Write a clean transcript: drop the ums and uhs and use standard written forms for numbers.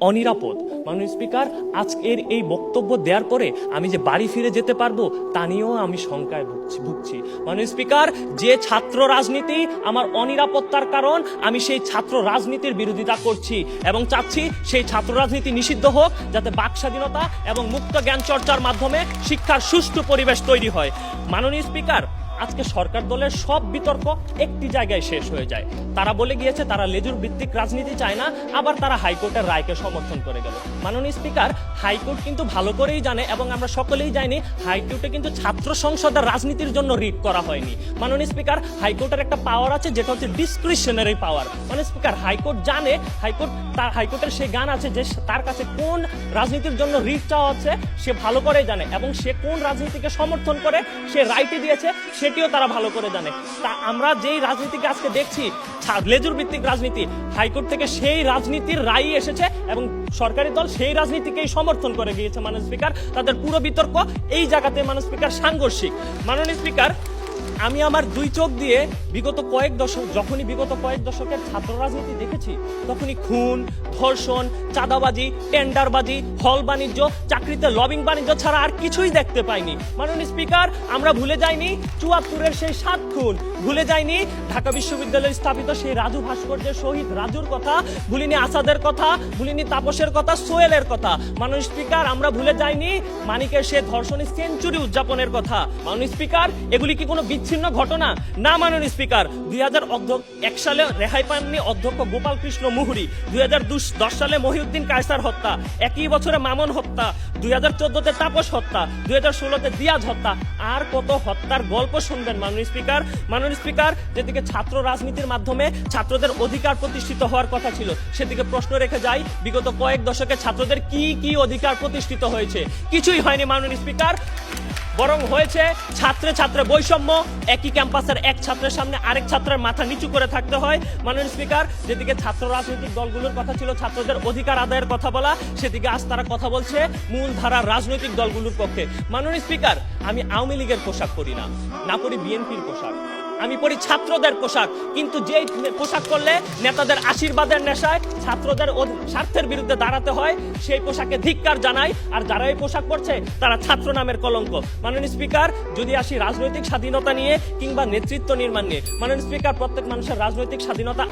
অনিরাপদ। মাননীয় স্পিকার, আজকের এই বক্তব্য দেওয়ার পরে আমি যে বাড়ি ফিরে যেতে পারবো তা নিয়েও আমি শঙ্কায় ভুগছি। মাননীয় স্পিকার, যে ছাত্র রাজনীতি আমার অনিরাপত্তার কারণ, আমি সেই ছাত্র রাজনীতির বিরোধিতা করছি এবং চাচ্ছি সেই ছাত্র রাজনীতি নিষিদ্ধ হোক, যাতে বাক স্বাধীনতা এবং মুক্ত জ্ঞান চর্চার মাধ্যমে শিক্ষার সুষ্ঠু পরিবেশ তৈরি হয়। মাননীয় স্পিকার, আজকে সরকার দলের সব বিতর্ক একটি জায়গায় শেষ হয়ে যায়। তারা বলে গিয়েছে তারা লেজুর ভিত্তিক রাজনীতি চায় না, আবার তারা হাইকোর্টের রায়কে সমর্থন করে গেল। মাননীয় স্পিকার, হাইকোর্ট কিন্তু ভালো করেই জানে এবং আমরা সকলেই জানি হাইকোর্টে কিন্তু ছাত্র সংসদের রাজনীতির জন্য রিট করা হয়নি। মাননীয় স্পিকার, হাইকোর্টের একটা পাওয়ার আছে যেটা হচ্ছে ডিসক্রিশনারি পাওয়ার। মাননীয় স্পিকার, হাইকোর্ট জানে, হাইকোর্টের সেই জ্ঞান আছে যে তার কাছে কোন রাজনীতির জন্য রিট চাওয়া হচ্ছে সে ভালো করেই জানে, এবং সে কোন রাজনীতিকে সমর্থন করে সে রায়টি দিয়েছে সেটিও তারা ভালো করে জানে। তা আমরা যেই রাজনীতিকে আজকে দেখছি লেজুর ভিত্তিক রাজনীতি, হাইকোর্ট থেকে সেই রাজনীতির রায় এসেছে এবং সরকারি দল সেই রাজনীতিকেই সমর্থন করে গিয়েছে। মাননীয় স্পিকার, তাদের পুরো বিতর্ক এই জায়গাতে মাননীয় স্পিকার সাংঘর্ষিক। মাননীয় স্পিকার, আমি আমার দুই চোখ দিয়ে বিগত কয়েক দশকের ছাত্র রাজনীতি দেখেছি, তখনই খুন, ধর্ষণ, চাঁদাবাজি, টেন্ডারবাজি, হল বাণিজ্য, চাকরিতে লবিং বাণিজ্য ছাড়া আর কিছুই দেখতে পাইনি। মাননীয় স্পিকার, আমরা ভুলে যাইনি ৭৪-এর সেই ৭ খুন, ভুলে যাইনি ঢাকা বিশ্ববিদ্যালয়ে স্থাপিত সেই রাজু ভাস্কর্যের শহীদ রাজুর কথা, ভুলিনি আসাদের কথা, ভুলিনি তাপসের কথা, সোহেলের কথা। মাননীয় স্পিকার, আমরা ভুলে যাইনি মানিকের সে ধর্ষণের সেঞ্চুরি উদযাপনের কথা। মাননীয় স্পিকার, এগুলি কি কোনো বিচ্ছিন্ন ঘটনা? না মাননীয় স্পিকার, ২০০১ সালে রেহাই পাননি অধ্যক্ষ গোপাল কৃষ্ণ মুহুরী, ২০১০ সালে মহিউদ্দিন কায়সার হত্যা, একই বছরে মামুন হত্যা, ২০১৪-তে তাপস হত্যা, ২০১৬-তে দিয়াজ হত্যা, আর কত হত্যার গল্প শুনবেন মাননীয় স্পিকার। মাননীয় স্পিকার, যেদিকে ছাত্র রাজনীতির মাধ্যমে ছাত্রদের অধিকার প্রতিষ্ঠিত হওয়ার কথা ছিল, সেদিকে প্রশ্ন রেখে যাই বিগত কয়েক দশকে ছাত্রদের কি কি অধিকার প্রতিষ্ঠিত হয়েছে? কিছুই হয়নি মাননীয় স্পিকার, বরং হয়েছে ছাত্রে ছাত্রে বৈষম্য। একই ক্যাম্পাসের এক ছাত্রের সামনে আরেক ছাত্রের মাথা নিচু করে থাকতে হয়। মাননীয় স্পিকার, যেদিকে ছাত্র রাজনৈতিক দলগুলোর কথা ছিল ছাত্রদের অধিকার আদায়ের কথা বলা, সেদিকে আজ তারা কথা বলছে মূল ধারার রাজনৈতিক দলগুলোর পক্ষে। মাননীয় স্পিকার, আমি আওয়ামী লীগের পোশাক পরি না পরি বিএনপির পোশাক, আমি পরি ছাত্রদের পোশাক, কিন্তু যেই পোশাক করলে নেতাদের আশীর্বাদের নেশায় ছাত্রদের স্বার্থের বিরুদ্ধে দাঁড়াতে হয়, সেই পোশাকে ধিক্কার জানাই। আর যারা এই পোশাক পরছে তারা ছাত্র নামের কলঙ্ক। মাননীয় স্পিকার, যদি আসি রাজনৈতিক স্বাধীনতা নিয়ে কিংবা নেতৃত্ব নির্মাণ নিয়ে, মাননীয় স্পিকার, প্রত্যেক মানুষের রাজনৈতিক স্বাধীনতা